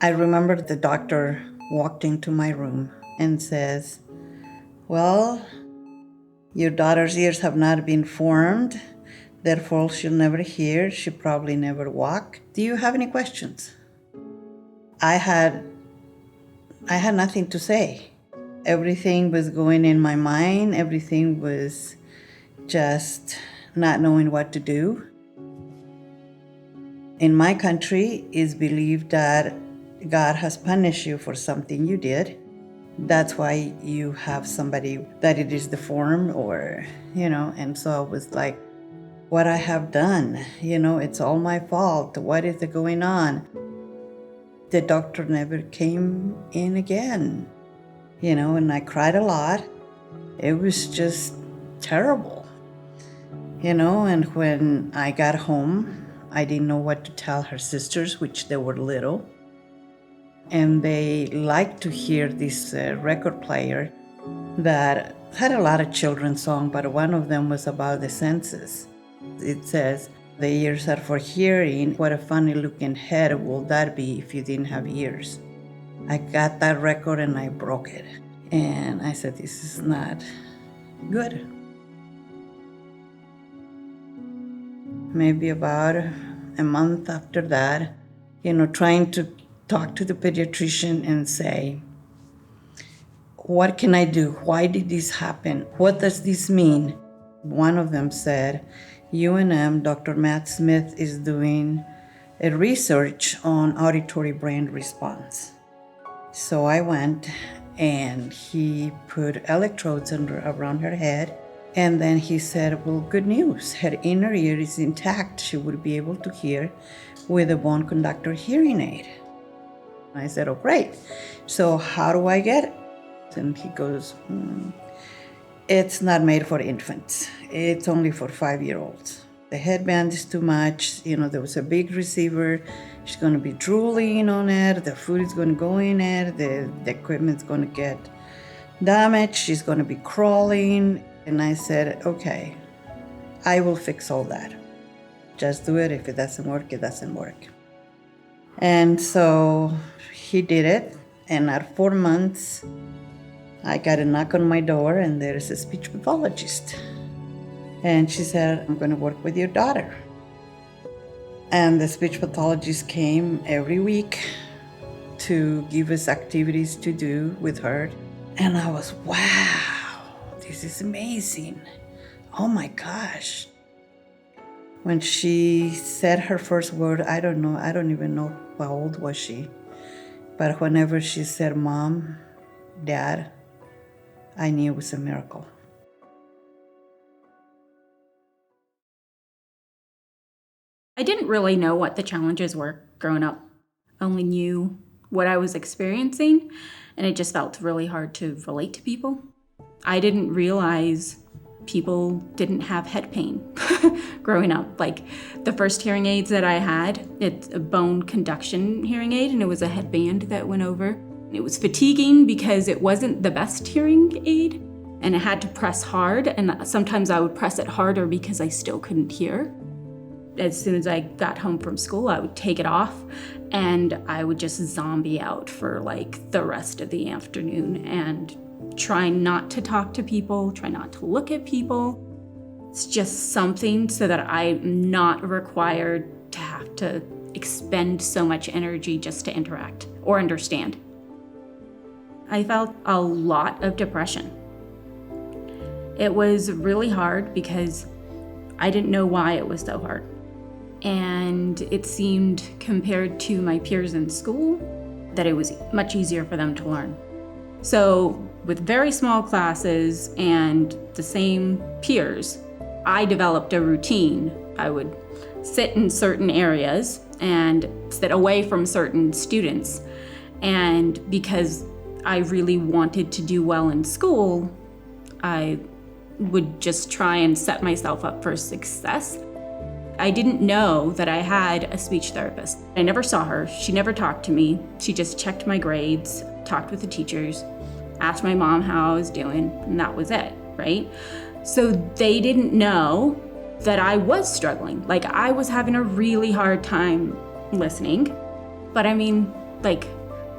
I remember the doctor walked into my room and says, well, your daughter's ears have not been formed, therefore she'll never hear, she'll probably never walk. Do you have any questions? I had nothing to say. Everything was going in my mind, everything was just not knowing what to do. In my country, it's believed that God has punished you for something you did. That's why you have somebody that it is deformed or, and so I was like, what I have done, it's all my fault. What is going on? The doctor never came in again, and I cried a lot. It was just terrible, and when I got home, I didn't know what to tell her sisters, which they were little. And they liked to hear this record player that had a lot of children's songs, but one of them was about the senses. It says, the ears are for hearing. What a funny looking head will that be if you didn't have ears? I got that record and I broke it. And I said, this is not good. Maybe about a month after that, trying to talk to the pediatrician and say, what can I do? Why did this happen? What does this mean? One of them said, UNM, Dr. Matt Smith is doing a research on auditory brain response. So I went and he put electrodes around her head. And then he said, well, good news. Her inner ear is intact. She would be able to hear with a bone conductor hearing aid. I said, oh, great. So how do I get it? And he goes, it's not made for infants. It's only for 5-year-olds. The headband is too much. There was a big receiver. She's going to be drooling on it. The food is going to go in it. The equipment's going to get damaged. She's going to be crawling. And I said, okay, I will fix all that. Just do it. If it doesn't work, it doesn't work. And so he did it. And at 4 months, I got a knock on my door, and there's a speech pathologist. And she said, I'm going to work with your daughter. And the speech pathologist came every week to give us activities to do with her. And I was, wow, this is amazing. Oh my gosh. When she said her first word, I don't even know how old was she. But whenever she said, Mom, Dad, I knew it was a miracle. I didn't really know what the challenges were growing up. I only knew what I was experiencing, and it just felt really hard to relate to people. I didn't realize people didn't have head pain growing up. Like the first hearing aids that I had, it's a bone conduction hearing aid, and it was a headband that went over. It was fatiguing because it wasn't the best hearing aid, and it had to press hard, and sometimes I would press it harder because I still couldn't hear. As soon as I got home from school, I would take it off, and I would just zombie out for like the rest of the afternoon and try not to talk to people, try not to look at people. It's just something so that I'm not required to have to expend so much energy just to interact or understand. I felt a lot of depression. It was really hard because I didn't know why it was so hard. And it seemed, compared to my peers in school, that it was much easier for them to learn. So with very small classes and the same peers, I developed a routine. I would sit in certain areas and sit away from certain students. And because I really wanted to do well in school, I would just try and set myself up for success. I didn't know that I had a speech therapist. I never saw her. She never talked to me. She just checked my grades, talked with the teachers, asked my mom how I was doing, and that was it, right? So they didn't know that I was struggling. Like I was having a really hard time listening. But I mean, like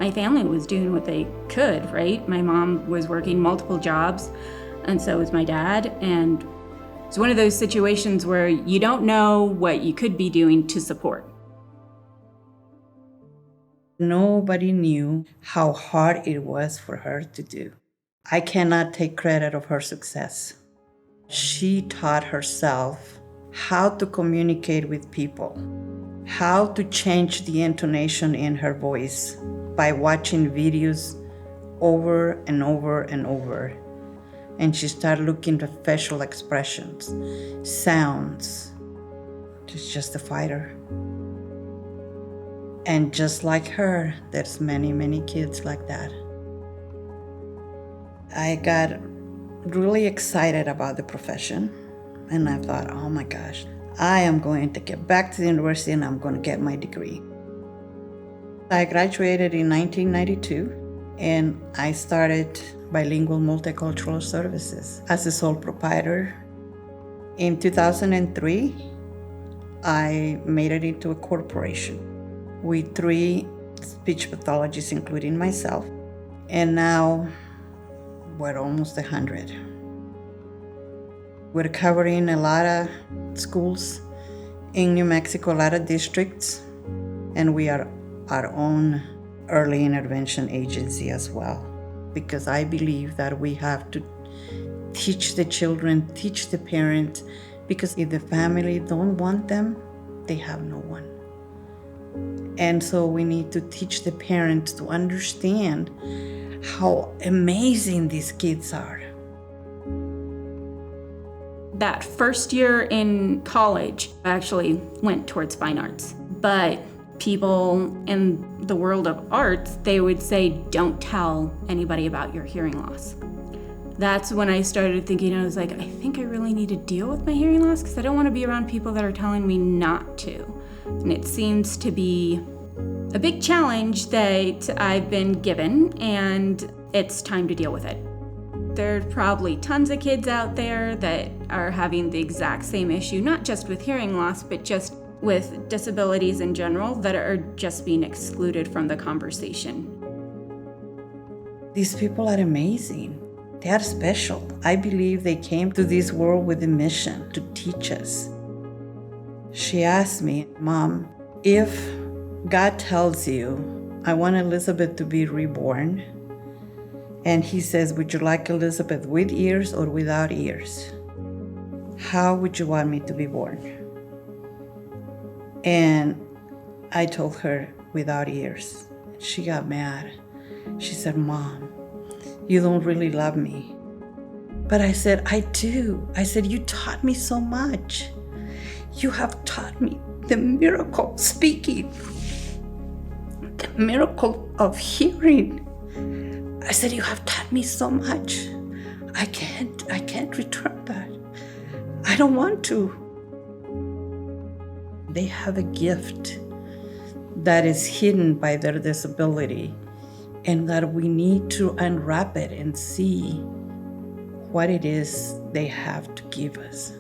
my family was doing what they could, right? My mom was working multiple jobs, and so was my dad. And it's one of those situations where you don't know what you could be doing to support. Nobody knew how hard it was for her to do. I cannot take credit of her success. She taught herself how to communicate with people, how to change the intonation in her voice by watching videos over and over and over. And she started looking for facial expressions, sounds. She's just a fighter. And just like her, there's many, many kids like that. I got really excited about the profession, and I thought, oh my gosh, I am going to get back to the university and I'm going to get my degree. I graduated in 1992, and I started bilingual multicultural services as a sole proprietor. In 2003, I made it into a corporation with 3 speech pathologists, including myself, and now we're almost 100. We're covering a lot of schools in New Mexico, a lot of districts, and we are our own early intervention agency as well, because I believe that we have to teach the children, teach the parents, because if the family don't want them, they have no one. And so we need to teach the parents to understand how amazing these kids are. That first year in college, I actually went towards fine arts. But people in the world of arts, they would say, don't tell anybody about your hearing loss. That's when I started thinking, I was like, I think I really need to deal with my hearing loss because I don't want to be around people that are telling me not to. And it seems to be a big challenge that I've been given, and it's time to deal with it. There are probably tons of kids out there that are having the exact same issue, not just with hearing loss, but just with disabilities in general, that are just being excluded from the conversation. These people are amazing. They are special. I believe they came to this world with a mission to teach us. She asked me, Mom, if God tells you, I want Elizabeth to be reborn, and he says, would you like Elizabeth with ears or without ears? How would you want me to be born? And I told her, without ears. She got mad. She said, Mom, you don't really love me. But I said, I do. I said, you taught me so much. You have taught me the miracle of speaking, the miracle of hearing. I said, you have taught me so much. I can't return that. I don't want to. They have a gift that is hidden by their disability, and that we need to unwrap it and see what it is they have to give us.